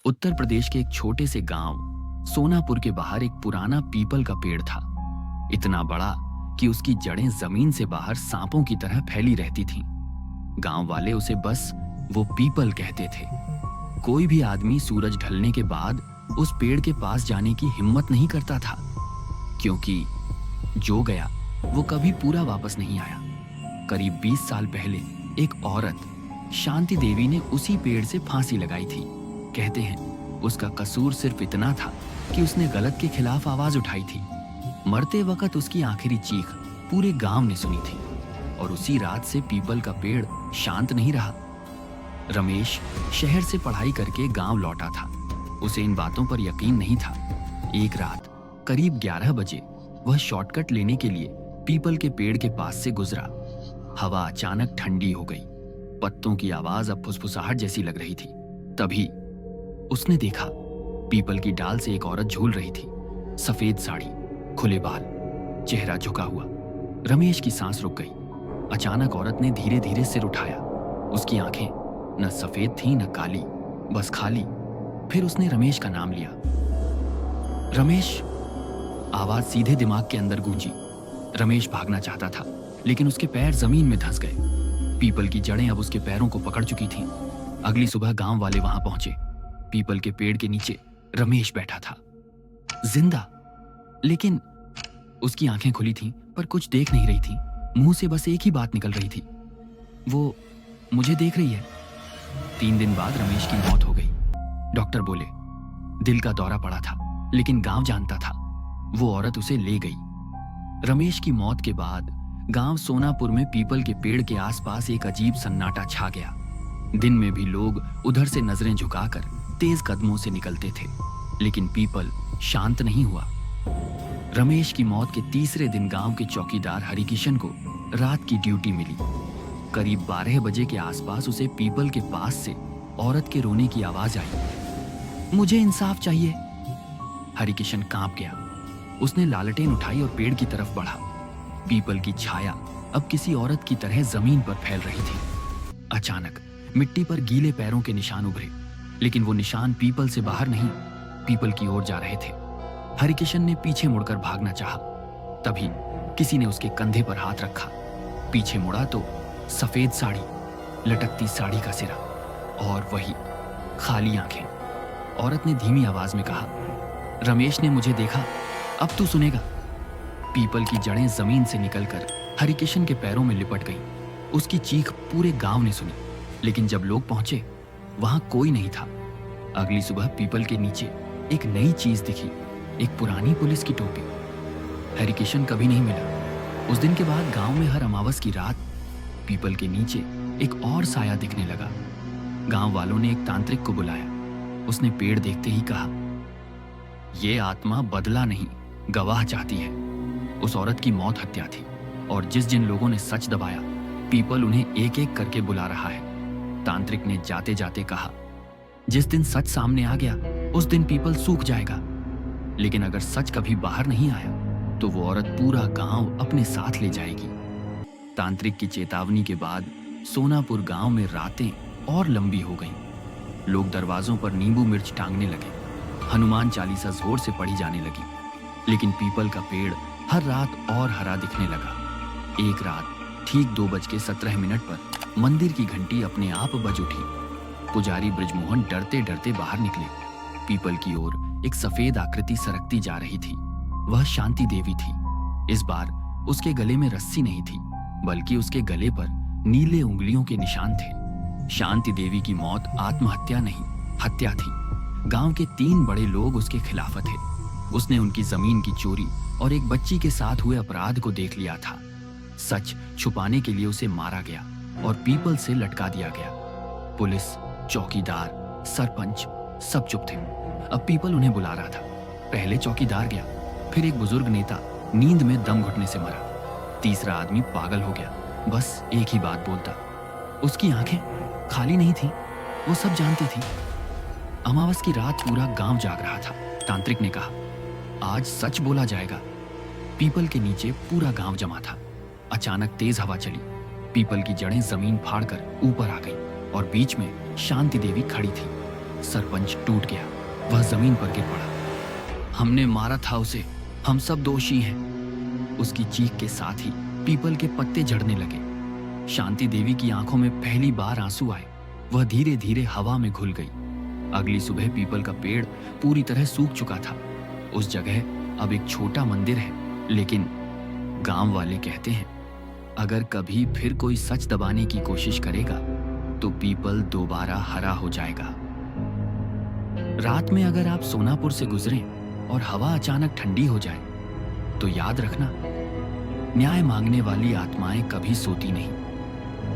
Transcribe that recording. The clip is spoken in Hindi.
उत्तर प्रदेश के एक छोटे से गांव सोनापुर के बाहर एक पुराना पीपल का पेड़ था। इतना बड़ा कि उसकी जड़ें जमीन से बाहर सांपों की तरह फैली रहती थीं। गांव वाले उसे बस वो पीपल कहते थे। कोई भी आदमी सूरज ढलने के बाद उस पेड़ के पास जाने की हिम्मत नहीं करता था, क्योंकि जो गया वो कभी पूरा वापस नहीं आया। करीब 20 साल पहले एक औरत शांति देवी ने उसी पेड़ से फांसी लगाई थी। कहते हैं उसका कसूर सिर्फ इतना था कि उसने गलत के खिलाफ आवाज उठाई थी। मरते वक्त उसकी आखिरी चीख पूरे गांव ने सुनी थी और उसी रात से पीपल का पेड़ शांत नहीं रहा। रमेश शहर से पढ़ाई करके गांव लौटा था। उसे इन बातों पर यकीन नहीं था। एक रात करीब 11 बजे वह शॉर्टकट लेने के लिए पीपल के पेड़ के पास से गुजरा। हवा अचानक ठंडी हो गई। पत्तों की आवाज अब फुसफुसाहट जैसी लग रही थी। तभी उसने देखा पीपल की डाल से एक औरत झूल रही थी। सफेद साड़ी, खुले बाल, चेहरा झुका हुआ। रमेश की सांस रुक गई। अचानक औरत ने धीरे धीरे सिर उठाया। उसकी आंखें न सफेद थीं न काली, बस खाली। फिर उसने रमेश का नाम लिया। रमेश। आवाज सीधे दिमाग के अंदर गूंजी। रमेश भागना चाहता था, लेकिन उसके पैर जमीन में धंस गए। पीपल की जड़ें अब उसके पैरों को पकड़ चुकी थीं। अगली सुबह गांव वाले वहां पहुंचे। पीपल के पेड़ के नीचे रमेश बैठा था, जिंदा। लेकिन उसकी आंखें खुली थीं, पर कुछ देख नहीं रही थी। मुंह से बस एक ही बात निकल रही थी, वो मुझे देख रही है। 3 दिन बाद रमेश की मौत हो गई। डॉक्टर बोले दिल का दौरा पड़ा था, लेकिन गांव जानता था वो औरत उसे ले गई। रमेश की मौत के बाद गांव सोनापुर में पीपल के पेड़ के आसपास एक अजीब सन्नाटा छा गया। दिन में भी लोग उधर से नजरें झुकाकर तेज कदमों से निकलते थे, लेकिन पीपल शांत नहीं हुआ। रमेश की मौत के तीसरे दिन गांव के चौकीदार हरिकिशन को रात की ड्यूटी मिली। करीब 12 बजे के आसपास उसे पीपल के पास से औरत के रोने की आवाज आई। मुझे इंसाफ चाहिए। हरिकिशन कांप गया। उसने लालटेन उठाई और पेड़ की तरफ बढ़ा। पीपल की छाया अब किसी औरत की तरह जमीन पर फैल रही थी। अचानक मिट्टी पर गीले पैरों के निशान उभरे, लेकिन वो निशान पीपल से बाहर नहीं, पीपल की ओर जा रहे थे। हरिकिशन ने पीछे मुड़कर भागना चाहा। तभी किसी ने उसके कंधे पर हाथ रखा। पीछे मुड़ा तो सफेद साड़ी, लटकती साड़ी का सिरा और वही खाली आंखें। औरत ने धीमी आवाज में कहा, रमेश ने मुझे देखा, अब तू सुनेगा। पीपल की जड़ें जमीन से निकलकर हरिकिशन के पैरों में लिपट गई। उसकी चीख पूरे गांव ने सुनी, लेकिन जब लोग पहुंचे वहां कोई नहीं था। अगली सुबह पीपल के नीचे एक नई चीज दिखी, एक पुरानी पुलिस की टोपी। हरिकिशन कभी नहीं मिला। उस दिन के बाद गांव में हर अमावस की रात पीपल के नीचे एक और साया दिखने लगा। गांव वालों ने एक तांत्रिक को बुलाया। उसने पेड़ देखते ही कहा, ये आत्मा बदला नहीं, गवाह चाहती है। उस औरत की मौत हत्या थी, और जिस जिन लोगों ने सच दबाया, पीपल उन्हें एक एक करके बुला रहा है। तांत्रिक ने जाते जाते कहा, जिस दिन सच सामने आ गया उस दिन पीपल सूख जाएगा, लेकिन अगर सच कभी बाहर नहीं आया तो वो औरत पूरा गांव अपने साथ ले जाएगी। तांत्रिक की चेतावनी के बाद सोनापुर गांव में रातें और लंबी हो गईं। लोग दरवाजों पर नींबू मिर्च टांगने लगे। हनुमान चालीसा जोर से पढ़ी जाने लगी, लेकिन पीपल का पेड़ हर रात और हरा दिखने लगा। एक रात ठीक 2:17 पर मंदिर की घंटी अपने आप बज उठी। पुजारी बृजमोहन डरते डरते बाहर निकले। पीपल की ओर एक सफेद आकृति सरकती जा रही थी। वह शांति देवी थी। इस बार उसके गले में रस्सी नहीं थी, बल्कि उसके गले पर नीले उंगलियों के निशान थे। शांति देवी की मौत आत्महत्या नहीं, हत्या थी। गांव के 3 बड़े लोग उसके खिलाफ थे। उसने उनकी जमीन की चोरी और एक बच्ची के साथ हुए अपराध को देख लिया था। सच छुपाने के लिए उसे मारा गया और पीपल से लटका दिया गया। पुलिस, चौकीदार, सरपंच सब चुप थे। अब पीपल उन्हें बुला रहा था। पहले चौकीदार गया, फिर एक बुजुर्ग नेता नींद में दम घुटने से मरा। तीसरा आदमी पागल हो गया, बस एक ही बात बोलता। उसकी आंखें खाली नहीं थी, वो सब जानती थी। अमावस की रात पूरा गांव जाग रहा था। तांत्रिक ने कहा, आज सच बोला जाएगा। पीपल के नीचे पूरा गांव जमा था। अचानक तेज हवा चली। पीपल की जड़ें जमीन फाड़कर ऊपर आ गईं और बीच में शांति देवी खड़ी थी। सरपंच टूट गया। वह जमीन पर गिर पड़ा। हमने मारा था उसे, हम सब दोषी हैं। उसकी चीख के साथ ही पीपल के पत्ते झड़ने लगे। शांति देवी की आंखों में पहली बार आंसू आए। वह धीरे धीरे हवा में घुल गई। अगली सुबह पीपल का पेड़ पूरी तरह सूख चुका था। उस जगह अब एक छोटा मंदिर है, लेकिन गांव वाले कहते हैं अगर कभी फिर कोई सच दबाने की कोशिश करेगा तो पीपल दोबारा हरा हो जाएगा। रात में अगर आप सोनापुर से गुजरें और हवा अचानक ठंडी हो जाए तो याद रखना, न्याय मांगने वाली आत्माएं कभी सोती नहीं।